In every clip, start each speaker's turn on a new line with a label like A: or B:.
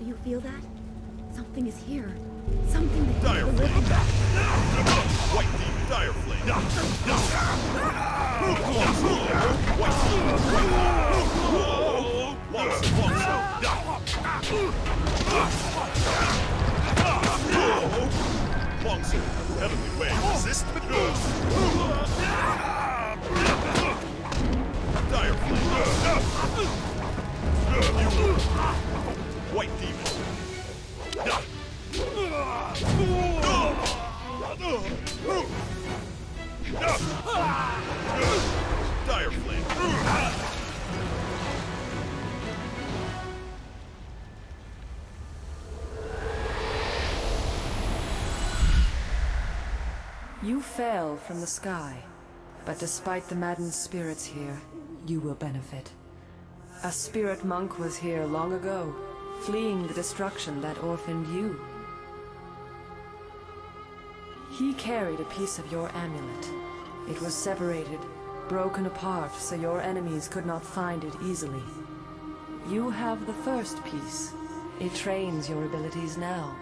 A: Do you feel that? Something is here. Something that
B: Dire
A: is
B: Flame!
A: living.
B: White Demon Dire Flame! White Demon! Longsword! Heavenly Way! Resist! Dire Flame! White Demon! Dire Flame!
C: You fell from the sky, but despite the maddened spirits here, you will benefit. A spirit monk was here long ago, fleeing the destruction that orphaned you. He carried a piece of your amulet. It was separated, broken apart, so your enemies could not find it easily. You have the first piece. It trains your abilities now.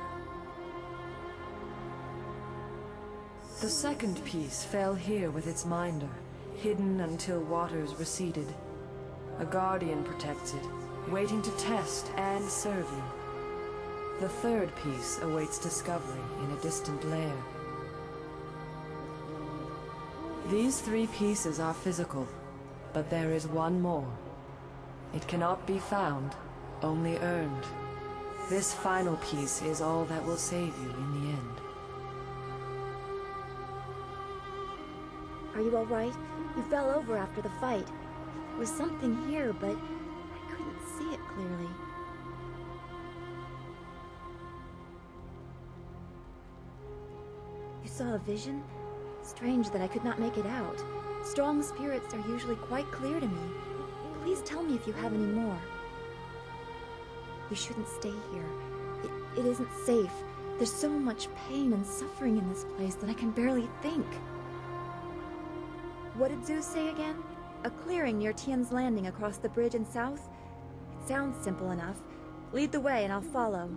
C: The second piece fell here with its minder, hidden until waters receded. A guardian protects it, waiting to test and serve you. The third piece awaits discovery in a distant lair. These three pieces are physical, but there is one more. It cannot be found, only earned. This final piece is all that will save you in the end.
A: Are you all right? You fell over after the fight. There was something here, but I couldn't see it clearly. You saw a vision? Strange that I could not make it out. Strong spirits are usually quite clear to me. Please tell me if you have any more. We shouldn't stay here. It isn't safe. There's so much pain and suffering in this place that I can barely think. What did Zeus say again? A clearing near Tian's Landing across the bridge in south? It sounds simple enough. Lead the way and I'll follow.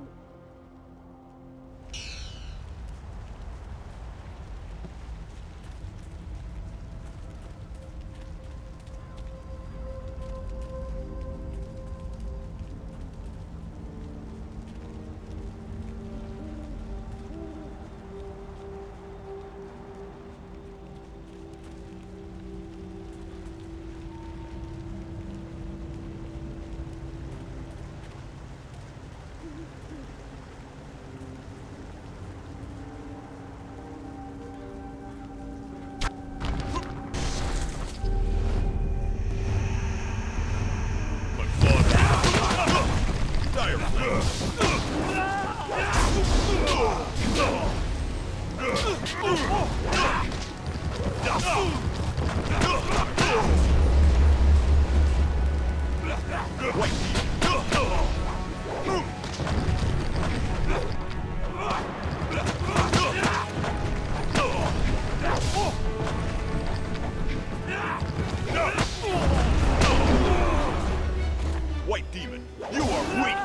B: White Demon, you are weak!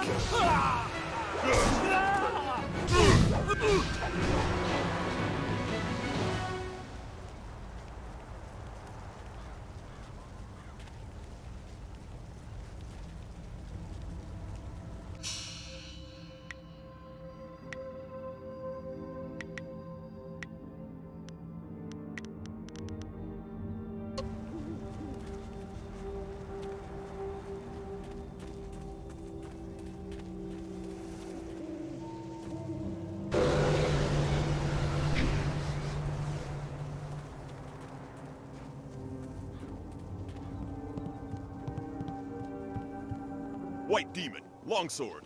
B: White Demon, longsword.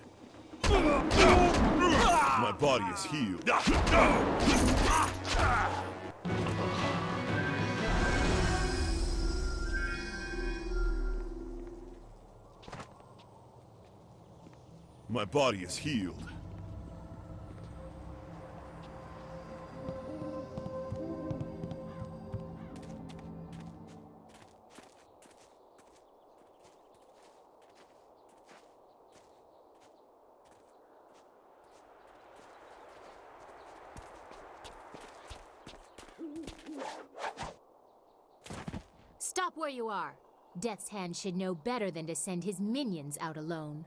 B: My body is healed. My body is healed.
D: Stop where you are! Death's Hand should know better than to send his minions out alone.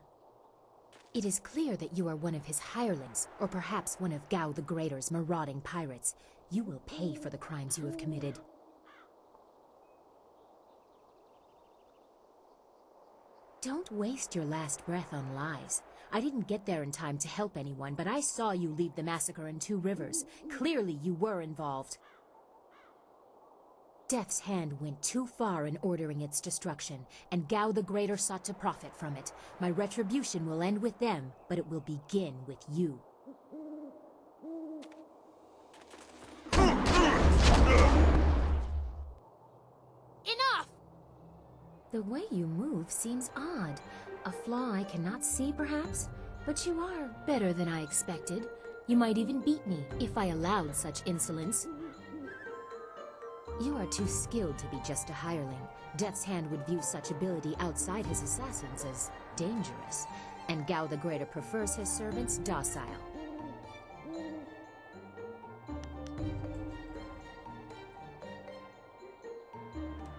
D: It is clear that you are one of his hirelings, or perhaps one of Gao the Greater's marauding pirates. You will pay for the crimes you have committed. Don't waste your last breath on lies. I didn't get there in time to help anyone, but I saw you lead the massacre in Two Rivers. Clearly you were involved. Death's Hand went too far in ordering its destruction, and Gao the Greater sought to profit from it. My retribution will end with them, but it will begin with you. Enough!
A: The way you move seems odd. A flaw I cannot see, perhaps? But you are better than I expected. You might even beat me, if I allowed such insolence. You are too skilled to be just a hireling. Death's Hand would view such ability outside his assassins as dangerous, and Gao the Greater prefers his servants docile.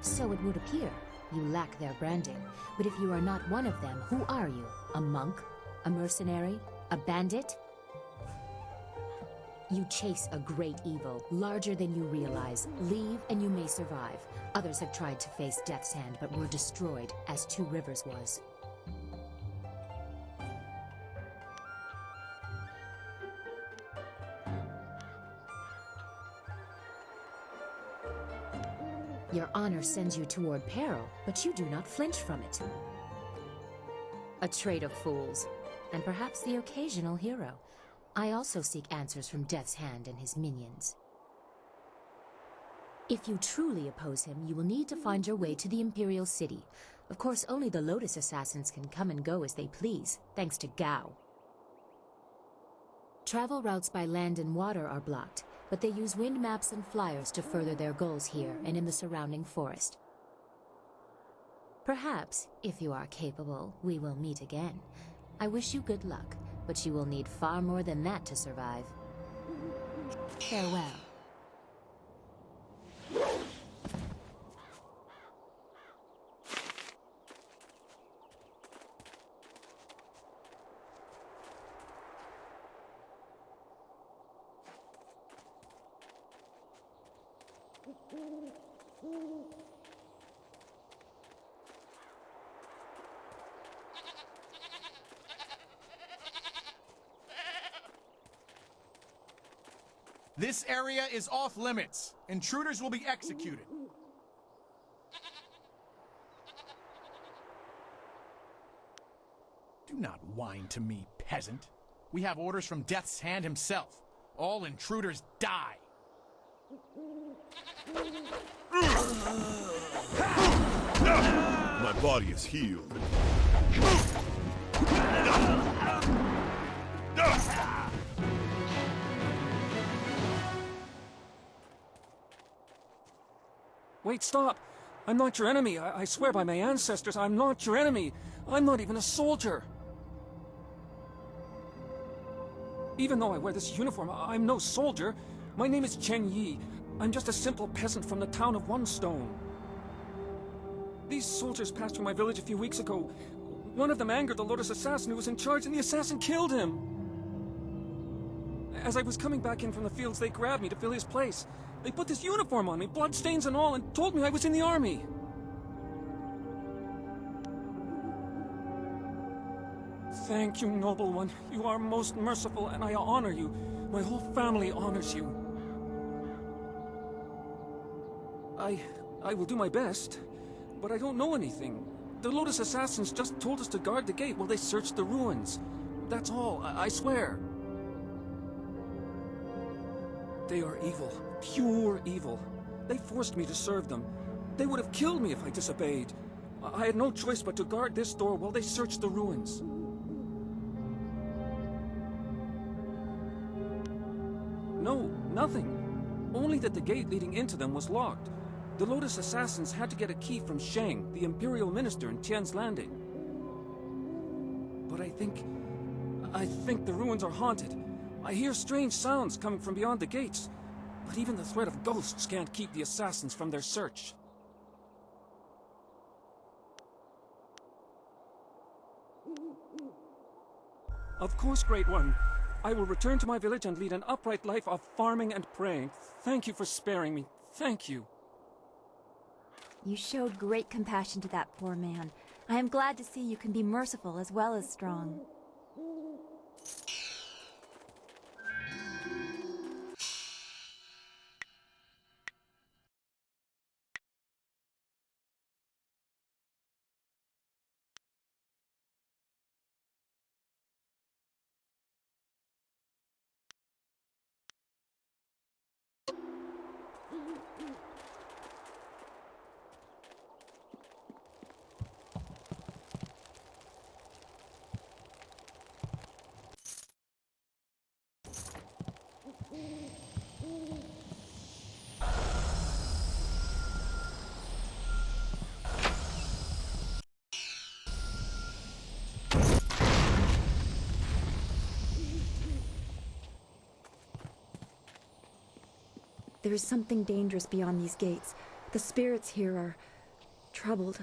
A: So it would appear. You lack their branding, but if you are not one of them, who are you? A monk? A mercenary? A bandit? You chase a great evil, larger than you realize. Leave and you may survive. Others have tried to face Death's Hand, but were destroyed, as Two Rivers was. Your honor sends you toward peril, but you do not flinch from it. A trait of fools, and perhaps the occasional hero. I also seek answers from Death's Hand and his minions. If you truly oppose him, you will need to find your way to the Imperial City. Of course, only the Lotus Assassins can come and go as they please, thanks to Gao. Travel routes by land and water are blocked, but they use wind maps and flyers to further their goals here and in the surrounding forest. Perhaps, if you are capable, we will meet again. I wish you good luck, but you will need far more than that to survive. Farewell.
E: This area is off limits. Intruders will be executed. Do not whine to me, peasant. We have orders from Death's Hand himself. All intruders die.
B: My body is healed.
F: Wait, stop! I'm not your enemy. I swear by my ancestors, I'm not your enemy. I'm not even a soldier. Even though I wear this uniform, I'm no soldier. My name is Chen Yi. I'm just a simple peasant from the town of One Stone. These soldiers passed through my village a few weeks ago. One of them angered the Lotus assassin who was in charge, and the assassin killed him. As I was coming back in from the fields, they grabbed me to fill his place. They put this uniform on me, bloodstains and all, and told me I was in the army. Thank you, noble one. You are most merciful, and I honor you. My whole family honors you. I will do my best, but I don't know anything. The Lotus assassins just told us to guard the gate while they searched the ruins. That's all, I swear. They are evil, pure evil. They forced me to serve them. They would have killed me if I disobeyed. I had no choice but to guard this door while they searched the ruins. No, nothing. Only that the gate leading into them was locked. The Lotus assassins had to get a key from Sheng, the Imperial Minister in Tian's Landing. But I think the ruins are haunted. I hear strange sounds coming from beyond the gates, but even the threat of ghosts can't keep the assassins from their search. Of course, Great One. I will return to my village and lead an upright life of farming and praying. Thank you for sparing me. Thank you.
A: You showed great compassion to that poor man. I am glad to see you can be merciful as well as strong. There is something dangerous beyond these gates. The spirits here are troubled.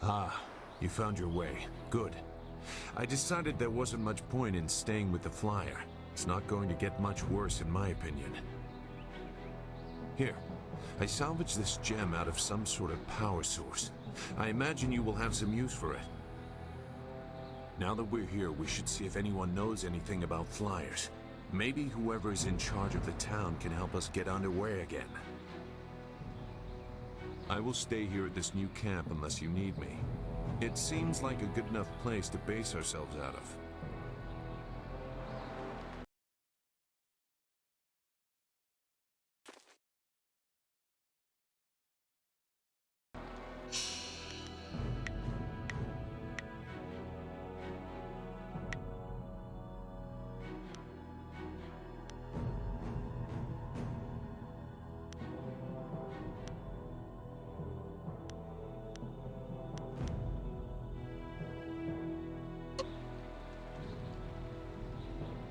G: Ah, you found your way. Good. I decided there wasn't much point in staying with the flyer. It's not going to get much worse in my opinion. Here, I salvaged this gem out of some sort of power source. I imagine you will have some use for it. Now that we're here, we should see if anyone knows anything about flyers. Maybe whoever is in charge of the town can help us get underway again. I will stay here at this new camp unless you need me. It seems like a good enough place to base ourselves out of.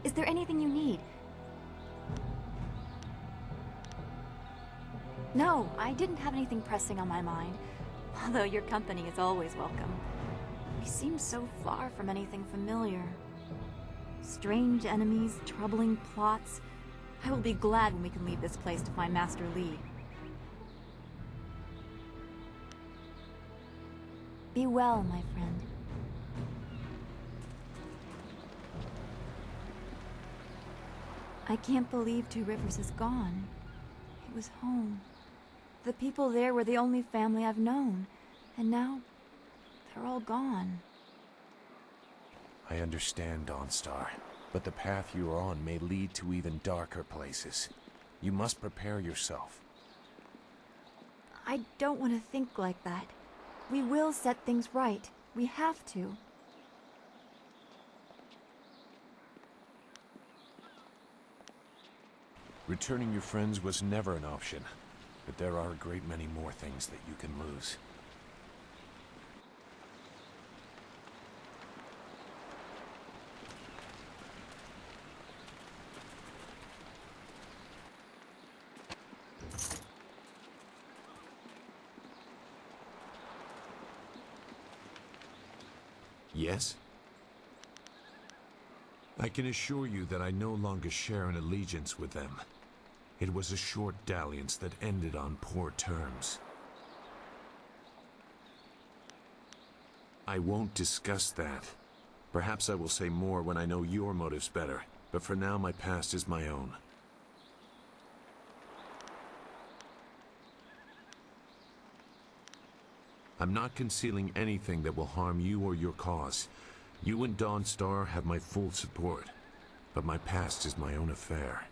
A: Is there anything you need? No, I didn't have anything pressing on my mind. Although your company is always welcome. We seem so far from anything familiar. Strange enemies, troubling plots. I will be glad when we can leave this place to find Master Li. Be well, my friend. I can't believe Two Rivers is gone. It was home. The people there were the only family I've known. And now, they're all gone.
H: I understand, Dawnstar, but the path you are on may lead to even darker places. You must prepare yourself.
A: I don't want to think like that. We will set things right. We have to.
H: Returning your friends was never an option, but there are a great many more things that you can lose.
G: Yes? I can assure you that I no longer share an allegiance with them. It was a short dalliance that ended on poor terms. I won't discuss that. Perhaps I will say more when I know your motives better, but for now my past is my own. I'm not concealing anything that will harm you or your cause. You and Dawnstar have my full support. but my past is my own affair.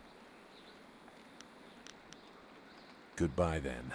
H: Goodbye, then.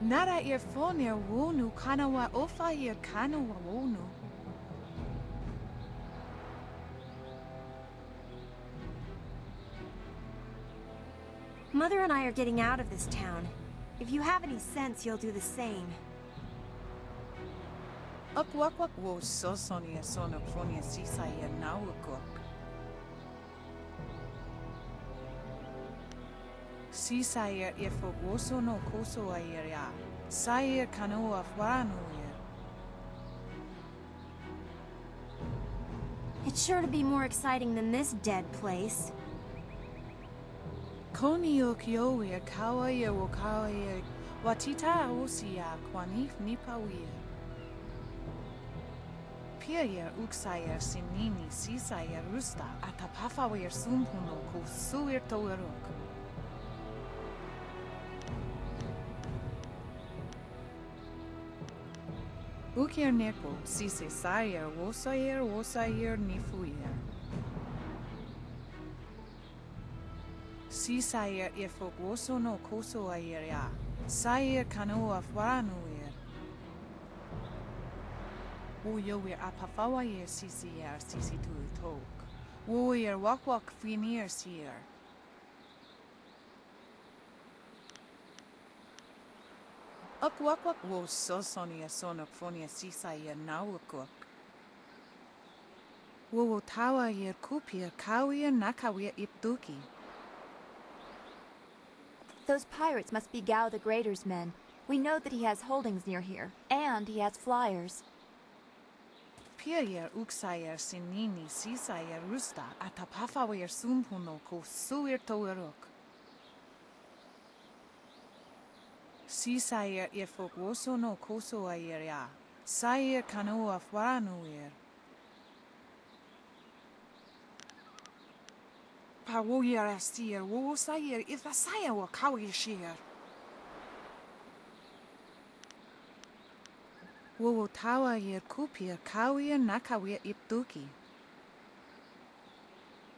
I: Nara earphonia wonu kanawa ofa ear kanawa wonu.
J: Mother and I are getting out of this town. If you have any sense, you'll do the same.
I: Akwakwak wo sosonia sona phonia sisaya nawakok. Sisaya ifo woso no koso ayeria. Sayer kanoa fwaranuya.
J: It's sure to be more exciting than this dead place.
I: Konio kioia kawaya wo kawaya watita osia kwanif nipawia. Pia uksaya sinini sisaya rusta atapafawir sumpuno ko suir toerok. Ukir neko sise sayer wosayer nifuyer. Sisaya ifok woso no koso ayeria. Sayer kanoa fwaranuir. Woyoir apafawayer sisiyer sisitu tok. Woyer wakwak finir sier. Akwakwak wo sosonia sona phonia sisaya nawakok. Wo tawa yer kupia kawia nakawia ipduki.
A: Those pirates must be Gao the Greater's men. We know that he has holdings near here, and he has flyers.
I: Pia uksayer sinini sisaya rusta atapafawayer sumpuno ko suir toerok. Sisaya ifok woso no koso ayeria. Sayer kanoa fwaranuir. Pawoyer astir wo sayer ifasaya wa kawishir. Wo tawa yer kupia kawia nakawia ipduki.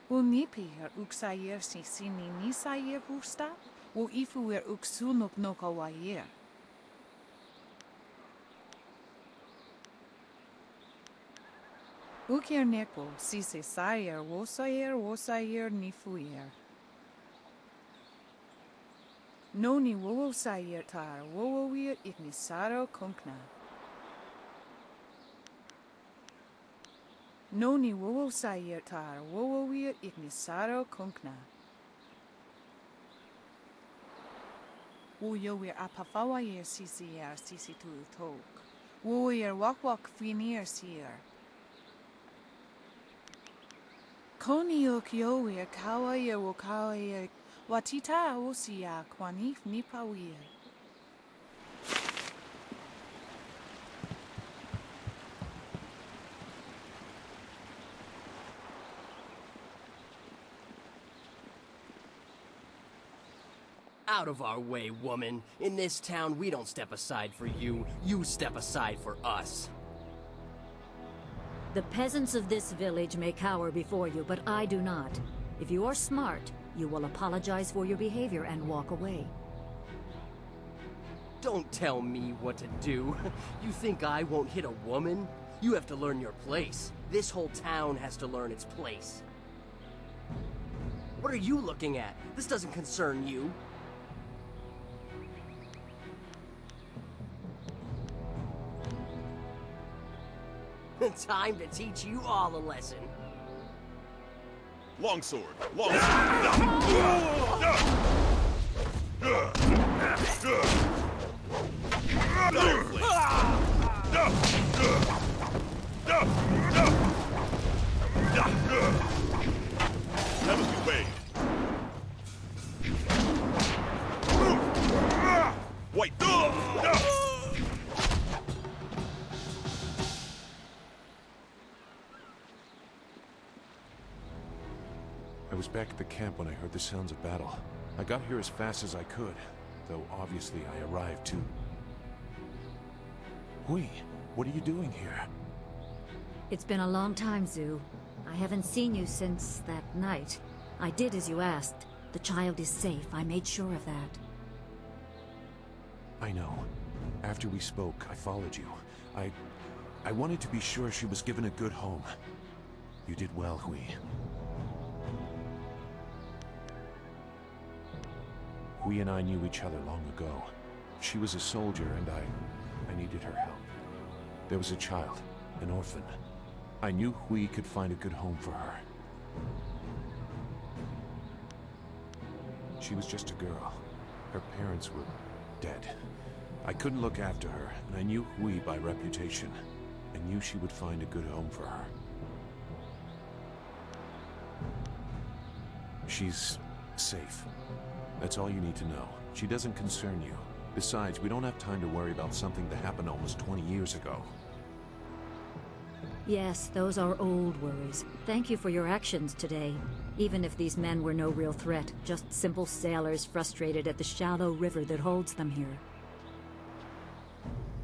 I: Wo nipier uksayer sisini nisayer husta. Wo ifuer uksunok no kawayer. Ukir neko sise sayer wosayer nifuyer. Noni wo sayer tar wo wir ignisaro konkna. Noni wo sayer tar wo wir ignisaro konkna. Woyoir apafawayer sisiyer sisitu tok. Woyer wakwak finir sier. Konio kioia kawaya wo kawaya watita osia kwanif nipawia.
K: Out of our way, woman. In this town, we don't step aside for you. You step aside for us.
L: The peasants of this village may cower before you, but I do not. If you are smart, you will apologize for your behavior and walk away.
K: Don't tell me what to do. You think I won't hit a woman? You have to learn your place. This whole town has to learn its place. What are you looking at? This doesn't concern you. Time to teach you all a lesson.
B: Longsword! Longsword! Heavenly Wave! White!
H: I was back at the camp when I heard the sounds of battle. I got here as fast as I could, though obviously I arrived too. Hui, what are you doing here?
L: It's been a long time, Zhu. I haven't seen you since that night. I did as you asked. The child is safe. I made sure of that.
H: I know. After we spoke, I followed you. I wanted to be sure she was given a good home. You did well, Hui. Hui and I knew each other long ago. She was a soldier and I needed her help. There was a child, an orphan. I knew Hui could find a good home for her. She was just a girl. Her parents were dead. I couldn't look after her, and I knew Hui by reputation. I knew she would find a good home for her. She's safe. That's all you need to know. She doesn't concern you. Besides, we don't have time to worry about something that happened almost 20 years ago.
L: Yes, those are old worries. Thank you for your actions today. Even if these men were no real threat, just simple sailors frustrated at the shallow river that holds them here.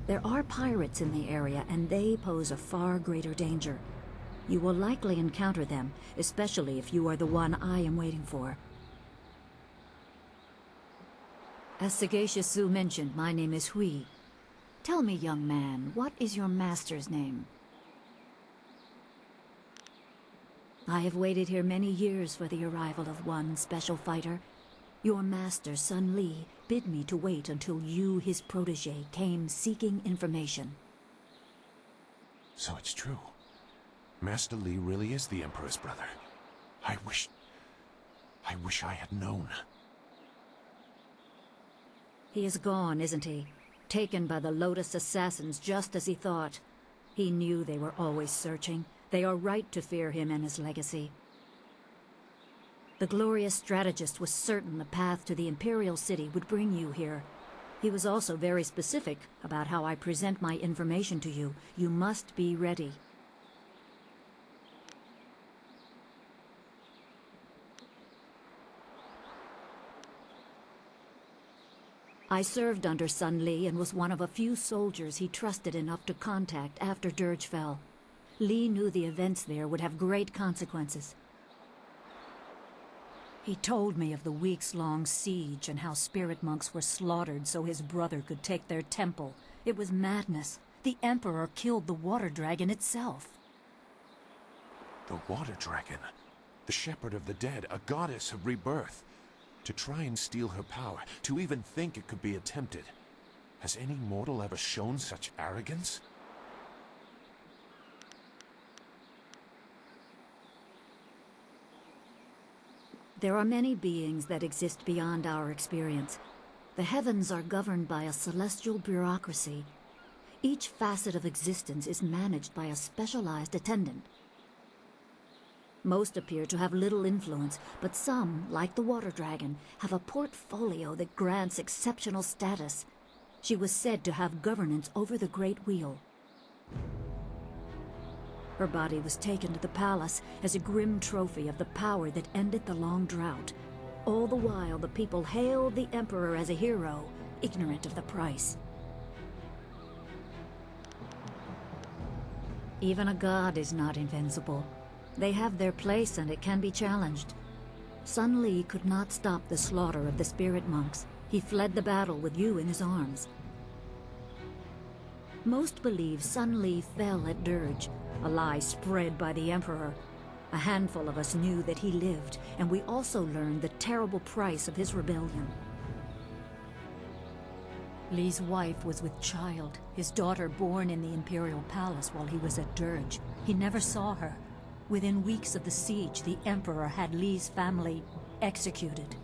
L: There are pirates in the area, and they pose a far greater danger. You will likely encounter them, especially if you are the one I am waiting for. As Sagacious Zhu mentioned, my name is Hui. Tell me, young man, what is your master's name? I have waited here many years for the arrival of one special fighter. Your master, Sun Li, bid me to wait until you, his protege, came seeking information.
H: So it's true. Master Li really is the Emperor's brother. I wish I had known.
L: He is gone, isn't he? Taken by the Lotus assassins just as he thought. He knew they were always searching. They are right to fear him and his legacy. The glorious strategist was certain the path to the Imperial City would bring you here. He was also very specific about how I present my information to you. You must be ready. I served under Sun Li and was one of a few soldiers he trusted enough to contact after Dirge fell. Li knew the events there would have great consequences. He told me of the weeks-long siege and how spirit monks were slaughtered so his brother could take their temple. It was madness. The Emperor killed the water dragon itself.
H: The water dragon? The shepherd of the dead, a goddess of rebirth. To try and steal her power, to even think it could be attempted. Has any mortal ever shown such arrogance?
L: There are many beings that exist beyond our experience. The heavens are governed by a celestial bureaucracy. Each facet of existence is managed by a specialized attendant. Most appear to have little influence, but some, like the water dragon, have a portfolio that grants exceptional status. She was said to have governance over the Great Wheel. Her body was taken to the palace as a grim trophy of the power that ended the long drought. All the while, the people hailed the Emperor as a hero, ignorant of the price. Even a god is not invincible. They have their place and it can be challenged. Sun Li could not stop the slaughter of the spirit monks. He fled the battle with you in his arms. Most believe Sun Li fell at Dirge, a lie spread by the Emperor. A handful of us knew that he lived, and we also learned the terrible price of his rebellion. Li's wife was with child, his daughter born in the Imperial Palace while he was at Dirge. He never saw her. Within weeks of the siege, the Emperor had Li's family executed.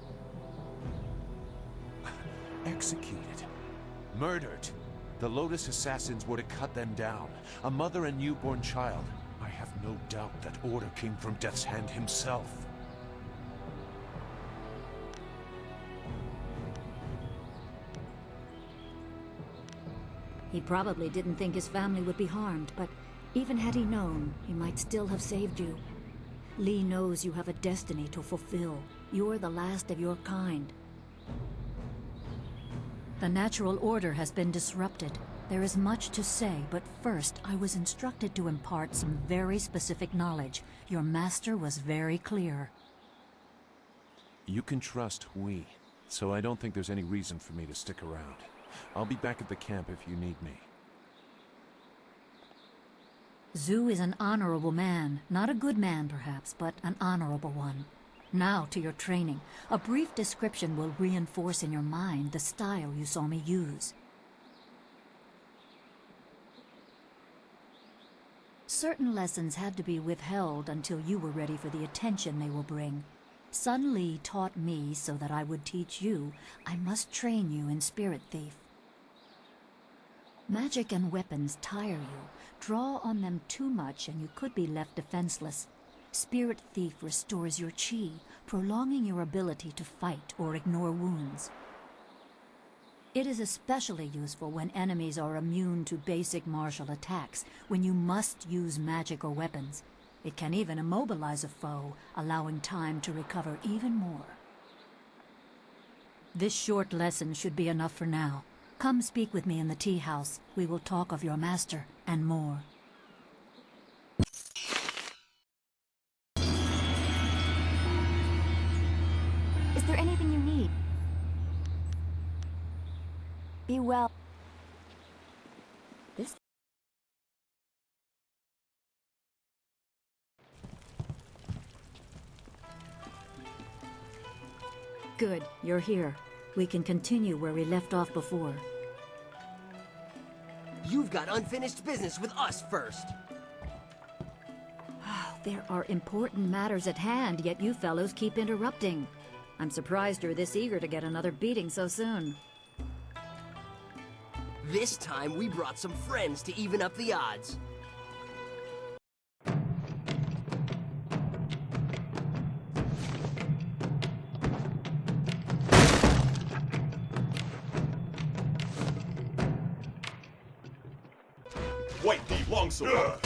H: Executed. Murdered. The Lotus assassins would have cut them down. A mother and newborn child. I have no doubt that order came from Death's Hand himself.
L: He probably didn't think his family would be harmed, but even had he known, he might still have saved you. Li knows you have a destiny to fulfill. You're the last of your kind. The natural order has been disrupted. There is much to say, but first I was instructed to impart some very specific knowledge. Your master was very clear.
H: You can trust we, so I don't think there's any reason for me to stick around. I'll be back at the camp if you need me.
L: Zhu is an honorable man. Not a good man, perhaps, but an honorable one. Now to your training. A brief description will reinforce in your mind the style you saw me use. Certain lessons had to be withheld until you were ready for the attention they will bring. Sun Li taught me so that I would teach you. I must train you in Spirit Thief. Magic and weapons tire you. Draw on them too much and you could be left defenseless. Spirit Thief restores your chi, prolonging your ability to fight or ignore wounds. It is especially useful when enemies are immune to basic martial attacks, when you must use magic or weapons. It can even immobilize a foe, allowing time to recover even more. This short lesson should be enough for now. Come speak with me in the tea house. We will talk of your master and more.
A: Is there anything you need? Be well. This...
L: Good, you're here. We can continue where we left off before.
K: You've got unfinished business with us first.
L: There are important matters at hand, yet you fellows keep interrupting. I'm surprised you're this eager to get another beating so soon.
K: This time we brought some friends to even up the odds.
B: White Thief Longsword.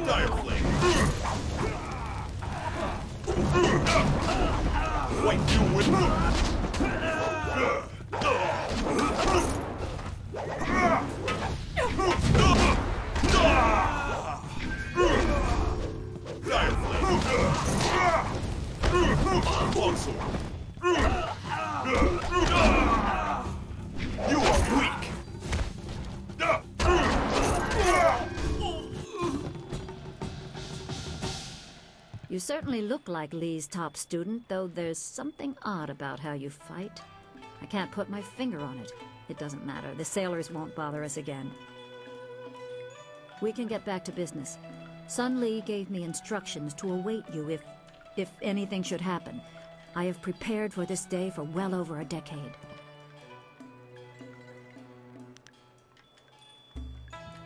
B: Dire Flame. White Dew with Dire Flame. Longsword. You are weak.
L: You certainly look like Li's top student, though there's something odd about how you fight. I can't put my finger on it. It doesn't matter. The sailors won't bother us again. We can get back to business. Sun Li gave me instructions to await you if anything should happen. I have prepared for this day for well over a decade.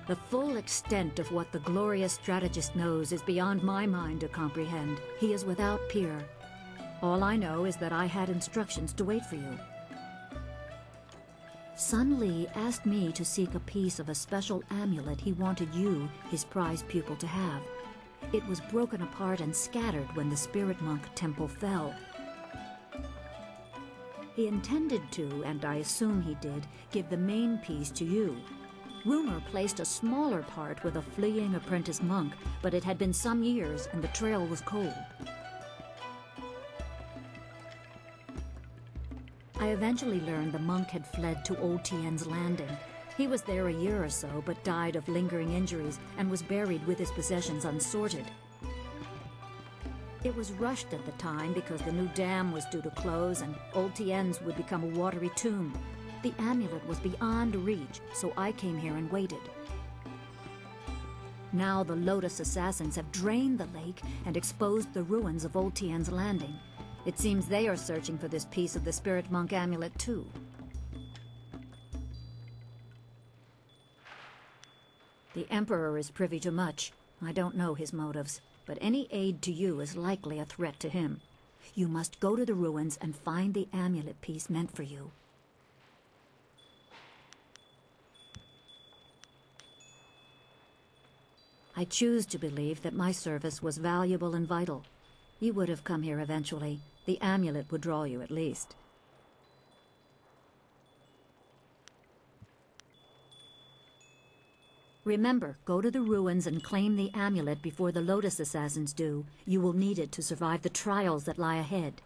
L: The full extent of what the glorious strategist knows is beyond my mind to comprehend. He is without peer. All I know is that I had instructions to wait for you. Sun Li asked me to seek a piece of a special amulet he wanted you, his prized pupil, to have. It was broken apart and scattered when the Spirit Monk Temple fell. He intended to, and I assume he did, give the main piece to you. Rumor placed a smaller part with a fleeing apprentice monk, but it had been some years and the trail was cold. I eventually learned the monk had fled to Old Tien's Landing. He was there a year or so, but died of lingering injuries and was buried with his possessions unsorted. It was rushed at the time because the new dam was due to close and Old Tien's would become a watery tomb. The amulet was beyond reach, so I came here and waited. Now the Lotus assassins have drained the lake and exposed the ruins of Old Tien's landing. It seems they are searching for this piece of the Spirit Monk amulet too. The Emperor is privy to much. I don't know his motives, but any aid to you is likely a threat to him. You must go to the ruins and find the amulet piece meant for you. I choose to believe that my service was valuable and vital. You would have come here eventually. The amulet would draw you at least. Remember, go to the ruins and claim the amulet before the Lotus assassins do. You will need it to survive the trials that lie ahead.